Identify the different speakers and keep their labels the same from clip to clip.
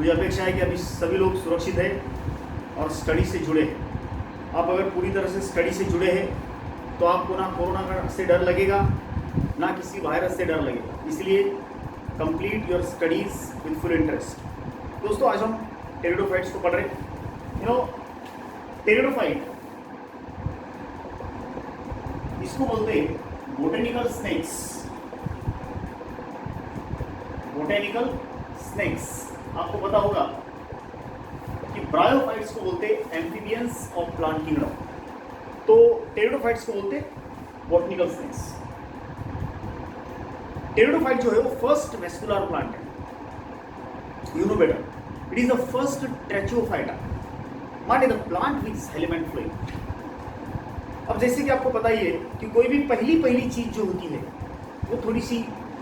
Speaker 1: मुझे अपेक्षा है कि अभी सभी लोग सुरक्षित हैं और स्टडी से जुड़े हैं। आप अगर पूरी तरह से स्टडी से जुड़े हैं तो आपको ना कोरोना से डर लगेगा, ना किसी वायरस से डर लगेगा। इसलिए complete your studies with full interest. दोस्तों, आज हम टेरिडोफाइट्स को पढ़ रहे हैं। टेरिडोफाइट, इसको बोलते हैं बोटेनिकल स्नेक्स। बोटेनिकल स्नेक्स, आपको पता होगा कि ब्रायोफाइट्स को बोलते हैं एम्फीबियंस ऑफ प्लांट किंगडम, तो टेरिडोफाइट्स को बोलते हैं बोटेनिकल स्नेक्स। टेरिडोफाइट जो है वो फर्स्ट वेस्कुलर प्लांट है। You know better, it is the first tracheophyta, माने the plant with xylem and phloem। अब जैसे कि आपको पता ही है कि कोई भी पहली चीज जो होती है वो थोड़ी सी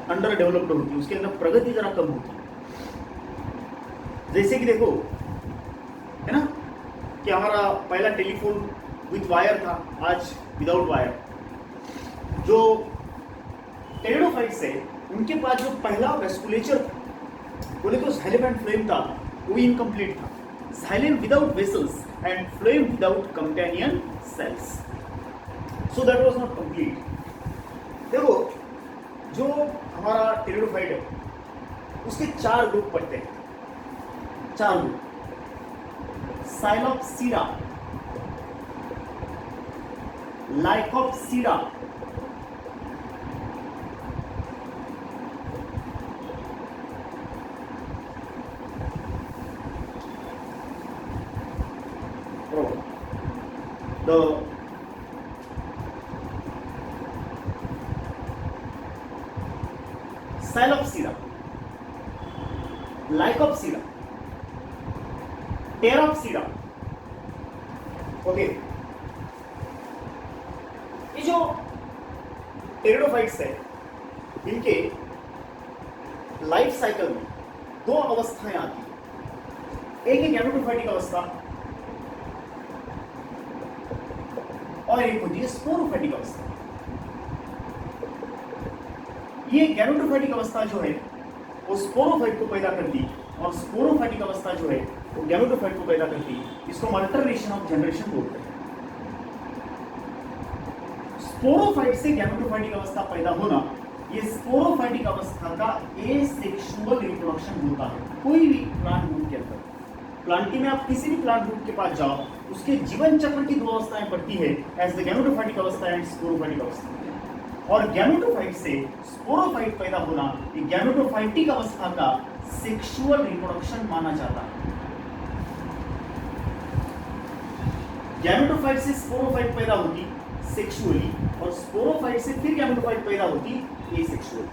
Speaker 1: अंडर डेवलप्ड होती है, उसके अंदर प्रगति जरा कम होती है। जैसे कि देखो, है ना, कि हमारा पहला टेलीफोन विथ वायर था, आज विदाउट वायर। जो टेरिडोफाइट्स है उनके पास जो पहला वेस्कुलेचर था, बोले तो xylem and phloem था, वो इनकम्प्लीट था। xylem without vessels and phloem without companion cells, so that was not complete. देखो, जो हमारा टेरिडोफाइट है उसके 4 ग्रुप पड़ते हैं, 4 group. Psilopsida, lycopsida, the Silopsera, Lycopsera, Pteropsera। Okay, ये जो टेरिडोफाइट्स है इनके लाइफ साइकिल में 2 अवस्थाएं आती हैं। एक है गैमेटोफाइटिक अवस्था और एक होती है स्पोरोफाइटिक अवस्था। ये गैमेटोफाइटिक अवस्था जो है वो स्पोरोफाइट को पैदा करती है और स्पोरोफाइटिक अवस्था जो है वो गैमेटोफाइट को पैदा करती है। इसको हम अल्टरनेशन ऑफ जनरेशन बोलते हैं। स्पोरोफाइट से गैमेटोफाइटिक अवस्था पैदा होना, ये स्पोरोफाइटिक अवस्था का एसेक्सुअल रिप्रोडक्शन होता है कोई भी प्लांट ग्रुप के अंदर। प्लांटी में आप किसी भी प्लांट ग्रुप के पास जाओ, उसके जीवन चक्र की 2 अवस्थाएं पड़ती है, एज द गैमेटोफाइटिक अवस्था एंड स्पोरोफाइटिक अवस्था। और गैमेटोफाइट से स्पोरोफाइट पैदा होना, ये गैमेटोफाइटिक अवस्था का सेक्सुअल रिप्रोडक्शन माना जाता है। गैमेटोफाइट से स्पोरोफाइट पैदा होती सेक्सुअली और स्पोरोफाइट से फिर गैमेटोफाइट पैदा होती एसेक्सुअली।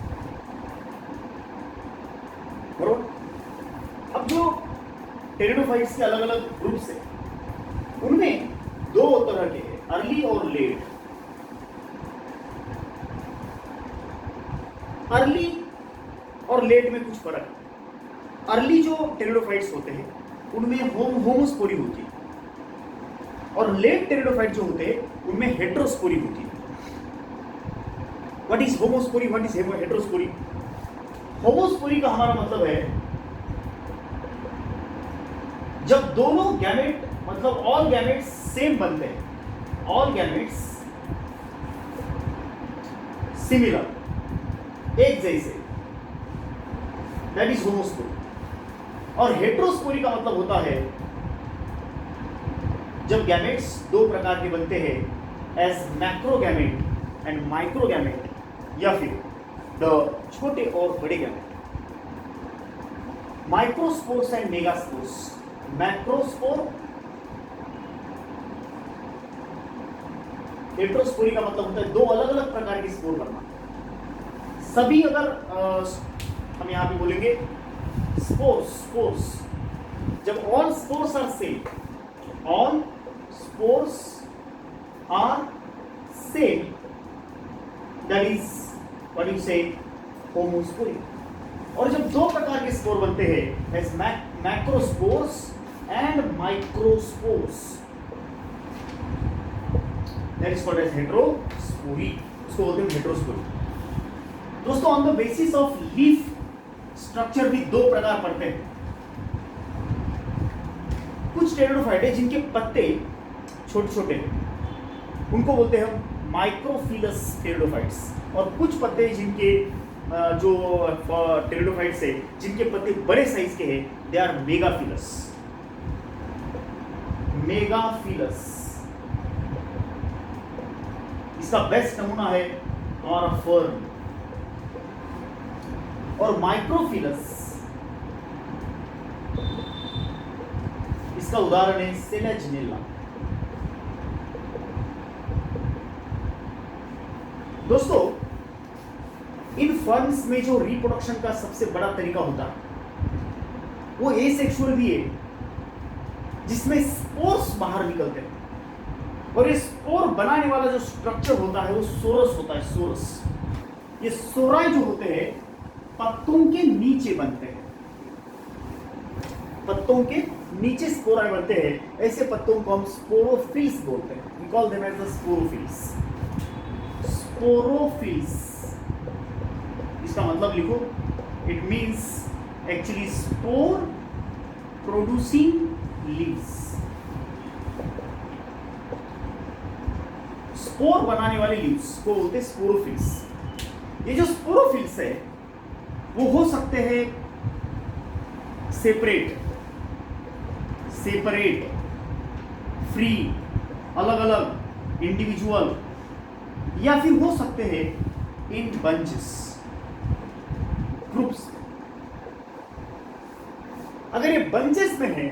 Speaker 1: बरोबर। अब जो टेरिडोफाइट्स के अलग अलग ग्रुप्स हैं उनमें 2 तरह के हैं, अर्ली और लेट। अर्ली और लेट में कुछ फर्क है। अर्ली जो टेरिडोफाइट्स होते हैं उनमें होमोस्पोरी होती है और लेट टेरिडोफाइट जो होते हैं उनमें हेटेरोस्पोरी होती है। What is homospory, what is heterospory? Homospory का हमारा मतलब है जब दोनों गैमेट, मतलब ऑल गैमेट्स सेम बनते हैं, ऑल गैमेट्स सिमिलर, एक जैसे, दैट इज होमोस्पोरी। और हेटेरोस्पोरी का मतलब होता है जब गैमेट्स 2 प्रकार के बनते हैं, एज मैक्रोगैमेट एंड माइक्रोगैमेट, या फिर द छोटे और बड़े gamete, microspores and megaspores. Macrospore, heterospory का मतलब होता है 2 अलग अलग प्रकार के स्पोर बनना। सभी अगर हम यहां पे बोलेंगे स्पोर्स, जब all spores are same, all spores are same, that is what you say homospory. और जब 2 प्रकार के स्पोर बनते हैं, as macrospores and microspores, that is called as heterospory. उसको बोलते हैं हेटेरोस्पोरी। दोस्तों, on the basis of leaf structure भी 2 प्रकार पड़ते हैं। कुछ टेरिडोफाइट है जिनके पत्ते छोटे छोटे हैं, उनको बोलते हैं हम माइक्रोफिलस टेरिडोफाइट्स। और कुछ पत्ते जिनके जो टेरिडोफाइट्स है जिनके पत्ते बड़े साइज के हैं, दे आर मेगाफिलस। मेगाफिलस इसका बेस्ट नमूना है हमारा फर्न। और माइक्रोफिलस इसका उदाहरण है सेलेजिनेला। दोस्तों, इन फर्न्स में जो रिप्रोडक्शन का सबसे बड़ा तरीका होता है वो एसेक्सुअल भी है, जिसमें स्पोर्स बाहर निकलते हैं। और ये स्पोर बनाने वाला जो स्ट्रक्चर होता है वो सोरस होता है। सोरस, ये सोराई जो होते हैं पत्तों के नीचे बनते हैं। पत्तों के नीचे स्पोराई बनते हैं। ऐसे पत्तों को हम स्पोरोफिल्स बोलते हैं। We call them as the sporophylls. Sporophylls इसका मतलब लिखो, it means actually spore producing leaves. Spore बनाने वाले लीव्स को बोलते हैं स्पोरोफिल्स। ये जो स्पोरोफिल्स है वो हो सकते हैं सेपरेट, फ्री, अलग अलग, इंडिविजुअल, या फिर हो सकते हैं इन बंचेस, ग्रुप्स। अगर ये बंचेस में है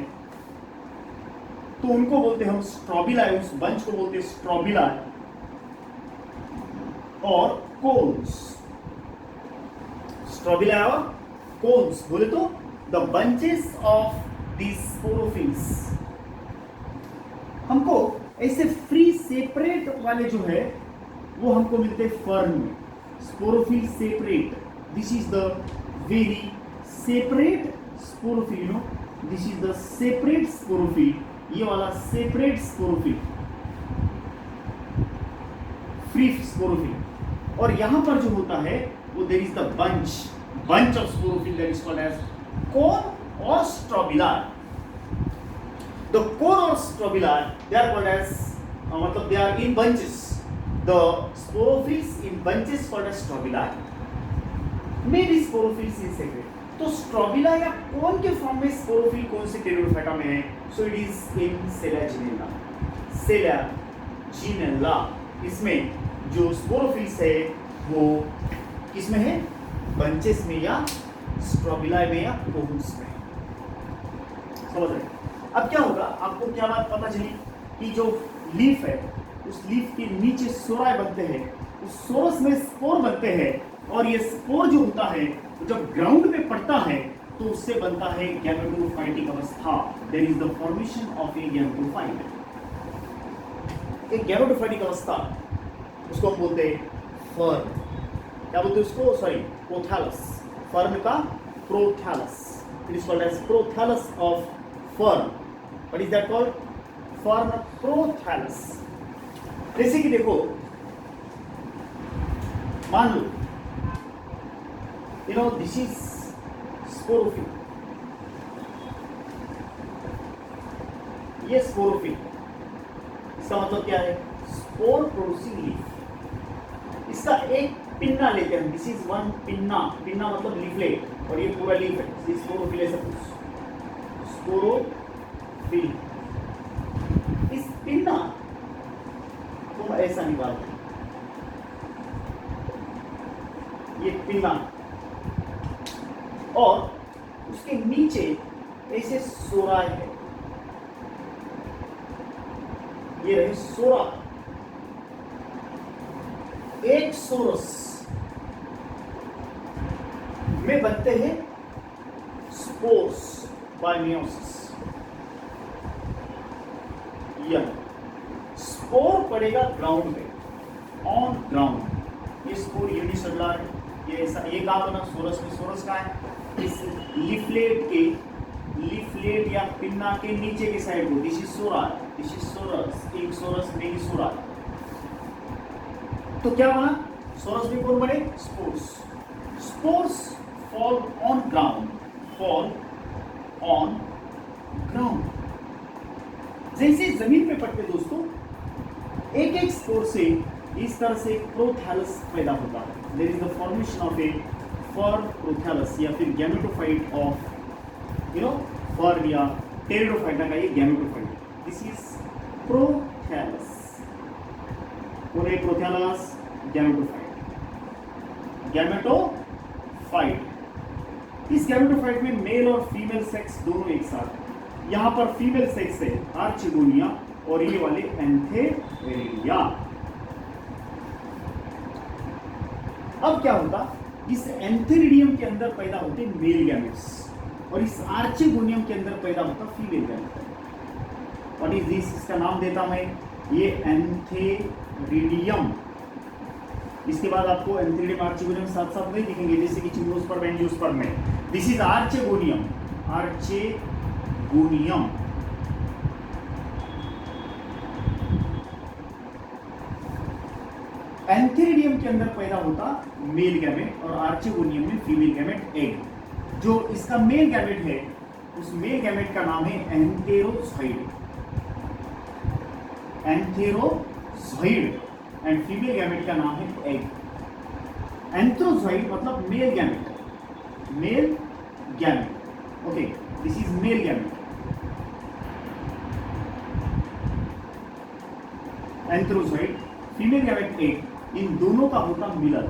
Speaker 1: तो उनको बोलते हैं हम स्ट्रॉबिला। उस बंच को बोलते हैं स्ट्रॉबिला और कोन्स। स्ट्रॉबिला और कोन्स बोले तो the bunches of these sporophylls. हमको ऐसे फ्री सेपरेट वाले जो है वो हमको मिलते हैं फर्न में। Sporophyll separate, this is the very separate sporophyll, you know, this is the separate sporophyll. ये वाला सेपरेट स्पोरोफिल, फ्री स्पोरोफिल। और यहां पर जो होता है वो there is the bunch of sporophyll that is called as cone or strobila. The core or strobila, they are called as मतलब they are in bunches. The sporophylls in bunches called as strobila. Maybe sporophylls in separate. तो strobila या कौन के form में sporophyll कौन से pteridophyta में है? So it is in Selaginella. Selaginella इसमें जो स्पोरोफिल्स है वो किसमें है? बंचेस में या स्ट्रॉबिला में या कोहुन्स में। समझ रहे? अब क्या होगा, आपको क्या बात पता चली कि जो लीफ है उस लीफ के नीचे सोराय बनते हैं, उस सोरस में स्पोर बनते हैं। और ये स्पोर जो होता है जब ग्राउंड में पड़ता है तो उससे बनता है गैमेटोफाइटिक अवस्था। There is the formation of a gametophyte. एक गैमेटोफाइटिक अवस्था, उसको हम बोलते हैं फर्न। क्या बोलते हैं उसको? Sorry, prothallus. फर्न का prothallus, it is called as prothallus of fern. What is that called? Fern prothallus. जैसे कि देखो, मान लो you know this is sporophyll, ये स्पोरोफिल, इसका मतलब क्या है? Spore producing leaf. इसका एक पिन्ना लेते हैं, this is one pinna. Pinna मतलब लीफलेट, और ये पूरा लीफ है। स्पोरोफिल है सब कुछ, स्पोरोफिल। इस पिन्ना तुम ऐसा निकालते, ये पिन्ना, और उसके नीचे ऐसे सोराय है। ये रहे सोरा। एक सोरस में बनते हैं स्पोर्स बाय मेयोसिस। यह स्पोर पड़ेगा ग्राउंड में, ऑन ग्राउंड। ये स्पोर यूनिसेलुलर है। ये ऐसा, ये कहाँ बना? सोरस में। सोरस कहाँ है? इस लीफलेट या पिन्ना के नीचे की साइड को। This is sora, this is sorus. एक सोरस में सोरा। तो क्या बना? सोरस में कौन बने? Spores. Spores fall on ground, fall on ground. जैसे जमीन पे पड़ते दोस्तों, एक एक स्पोर से इस तरह से प्रोथैलस पैदा होता है। There is the formation of a fern prothallus या फिर गैमेटोफाइट ऑफ फर या टेरिडोफाइटा का ये गैमेटोफाइट। दिस इज प्रोथैलस और एक प्रोथैलस गैमेटोफाइट। इस गैमेटोफाइट में मेल और फीमेल सेक्स दोनों एक साथ। यहां पर फीमेल सेक्स है आर्चिगोनिया और ये वाले एंथेरिडिया। अब क्या होता, इस एंथेरिडियम के अंदर पैदा होते मेल गैमेट्स और इस आर्चिगोनियम के अंदर पैदा होता female gamete. What is this? इसका नाम देता मैं ये एंथेरिडियम। इसके बाद आपको एंथेरिडियम आर्चिगोनियम साथ साथ नहीं दिखेंगे, जैसे कि जिम्नोस्पर्म एंजियोस्पर्म में। This is archegonium, archegonium. Antheridium के अंदर पैदा होता मेल गैमेट और आर्चिगोनियम में फीमेल गैमेट एग। जो इसका मेल गैमेट है उस मेल गैमेट का नाम है antherozoid, antherozoid, and female gamete का नाम है एग। एंथेरोजॉइड मतलब male gamete, male gamete. Okay, this is male gamete. Antherozoid, female gamete egg, इन दोनों का होता मिलन,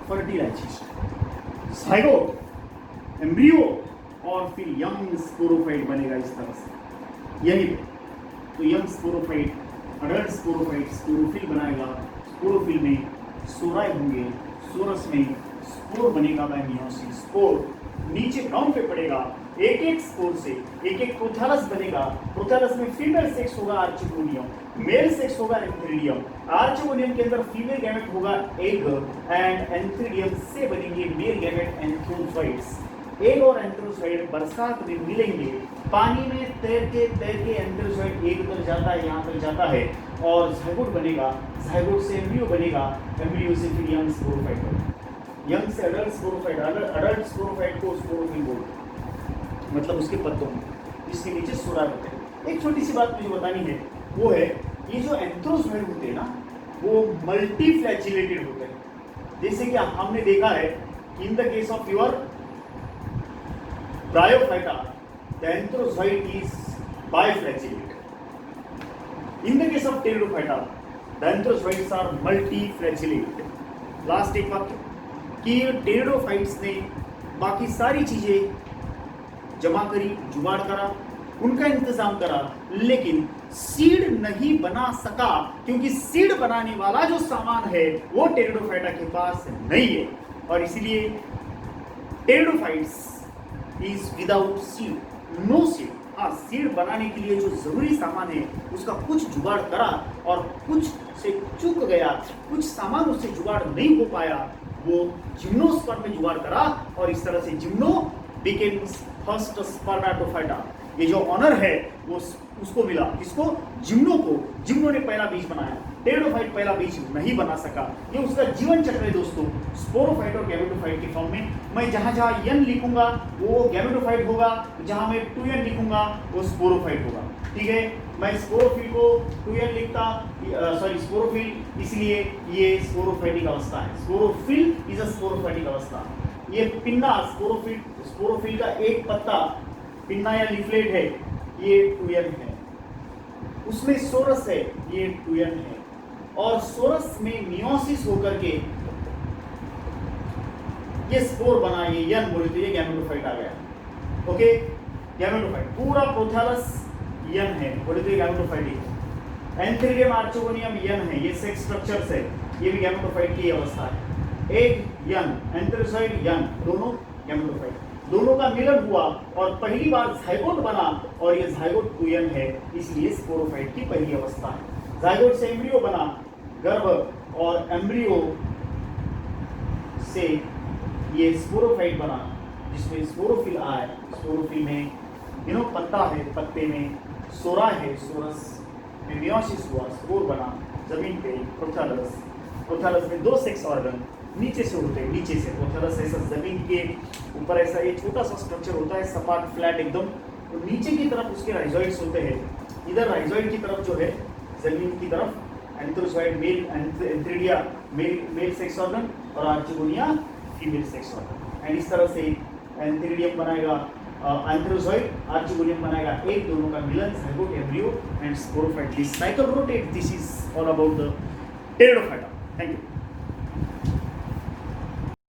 Speaker 1: फर्टिलाइजेशन, जाइगोट, एम्ब्रियो और फिर यंग स्पोरोफाइट बनेगा इस तरह से। यही तो young sporophyte, adult sporophyte sporophyll बनाएगा। स्पोरोफिल में सोराय होंगे, सोरस में स्पोर बनेगा बाय मियोसिस। स्पोर नीचे ग्राउंड पे पड़ेगा, एक एक स्पोर से एक एक प्रोथैलस बनेगा। प्रोथैलस में फीमेल सेक्स होगा आर्चिगोनियम, मेल सेक्स होगा एंथेरिडियम। आर्चिगोनियम के अंदर फीमेल गैमेट होगा एग एंड एंथेरिडियम से बनेंगे मेल गैमेट एंथ्रोजॉइड्स। एग और एंथ्रोजॉइड बरसात में मिलेंगे, पानी में तैर के एंथ्रोजॉइड एग तक जाता है, यहाँ तक जाता है और जाइगोट बनेगा। जाइगोट से एम्ब्रियो बनेगा, एम्ब्रियो से फिर यंग स्पोरोफाइट बनेगा, यंग से अडल्ट स्पोरोफाइट। अडल्ट स्पोरोफाइट को स्पोरोफिल बोलते हैं, मतलब उसके पत्तों में जिसके नीचे सोरा होते हैं। एक छोटी सी बात मुझे बतानी है, वो है ये जो एंथ्रोजॉइड होते हैं ना, वो मल्टी फ्लैजिलेटेड होते हैं। जैसे कि हमने देखा है in the case of your bryophyta the antherozoid is biflagellated. In the case of pteridophyta the antherozoids are multi flagellated. Last एक बात कि टेरिडोफाइट्स ने बाकी सारी चीजें जमा करी, जुगाड़ करा, उनका इंतजाम करा, लेकिन सीड नहीं बना सका, क्योंकि सीड बनाने वाला जो सामान है वो टेरिडोफाइटा के पास नहीं है और इसीलिए pteridophytes is without seed, no seed. हाँ, सीड बनाने के लिए जो जरूरी सामान है उसका कुछ जुगाड़ करा और कुछ से चूक गया, कुछ सामान उससे जुगाड़ नहीं हो पाया, वो जिम्नोस्पर्म में जुगाड़ करा और इस तरह से जिम्नो बिकेम्स फर्स्ट स्पर्मेटोफाइटा। ये जो ऑनर है वो उसको मिला, किसको? जिम्नो को। जिम्नो ने पहला बीज बनाया, टेरिडोफाइट पहला बीज नहीं बना सका। ये उसका जीवन चक्र है दोस्तों, स्पोरोफाइट और गैमेटोफाइट के फॉर्म में। मैं जहां जहां यन लिखूंगा वो गैमेटोफाइट होगा, जहां मैं 2n लिखूंगा वो स्पोरोफाइट होगा। ठीक है, मैं स्पोरोफिल को 2n लिखता, स्पोरोफिल, इसलिए ये स्पोरोफाइटिक अवस्था है। स्पोरोफिल इज अ स्पोरोफाइटिक अवस्था। ये पिन्ना स्पोरोफिल का एक पत्ता, पिन्ना या लीफलेट है, ये 2n है। उसमें सोरस है, ये 2n है। और सोरस में मियोसिस होकर के ये स्पोर बना, ये यन बोले तो ये गैमेटोफाइट आ गया। ओके, गैमेटोफाइट पूरा प्रोथैलस यन है, बोले तो ये गैमेटोफाइटिक है। एंथेरिडियम आर्चिगोनियम यन है, ये सेक्स स्ट्रक्चर्स है, ये भी गैमेटोफाइट की अवस्था है। एग यन, एंथेरोजॉइड यन, दोनों गैमेटोफाइट। दोनों का मिलन हुआ और पहली बार जाइगोट बना और ये जाइगोट 2n है, इसलिए स्पोरोफाइट की पहली अवस्था है। जाइगोट से एम्ब्रियो बना, गर्भ, और एम्ब्रियो से ये स्पोरोफाइट बना जिसमें स्पोरोफिल आए। स्पोरोफिल में पत्ता है, पत्ते में सोरा है, सोरस में मियोसिस हुआ, स्पोर बना, जमीन पे प्रोथैलस। प्रोथैलस में 2 सेक्स ऑर्गन नीचे से होते हैं, नीचे से। प्रोथैलस ऐसा जमीन के ऊपर ऐसा ये छोटा सा स्ट्रक्चर होता है, सपाट फ्लैट एकदम, तो नीचे की तरफ उसके राइजोइड्स होते हैं इधर राइजोइड की तरफ जो है जमीन की तरफ antherozoid male antheridia male sex organ और archegonia female sex organ. And इस तरह से एंथ्रिडियम बनाएगा एंथ्रोजॉइड, आर्चिगोनियम बनाएगा एक, दोनों का मिलन zygote embryo and sporophyte. This cycle rotate. This is all about the pteridophyta. Thank you.